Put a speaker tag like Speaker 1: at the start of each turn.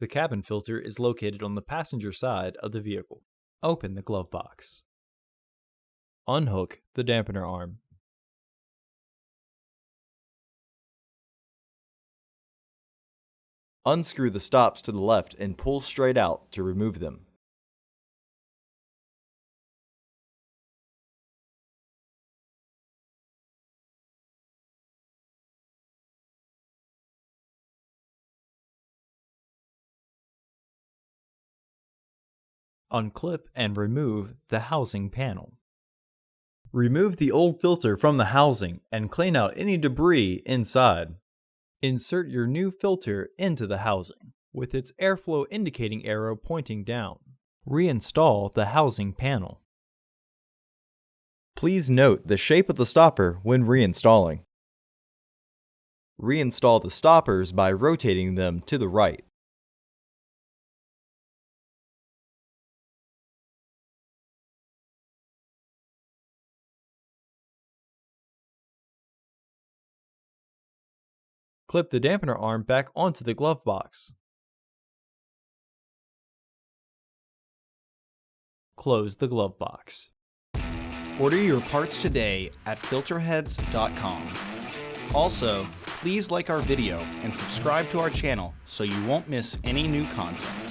Speaker 1: The cabin filter is located on the passenger side of the vehicle. Open the glove box. Unhook the dampener arm.
Speaker 2: Unscrew the stops to the left and pull straight out to remove them.
Speaker 1: Unclip and remove the housing panel. Remove the old filter from the housing and clean out any debris inside. Insert your new filter into the housing, with its airflow indicating arrow pointing down. Reinstall the housing panel.
Speaker 2: Please note the shape of the stopper when reinstalling. Reinstall the stoppers by rotating them to the right.
Speaker 1: Clip the dampener arm back onto the glove box. Close the glove box.
Speaker 3: Order your parts today at filterheads.com. Also, please like our video and subscribe to our channel so you won't miss any new content.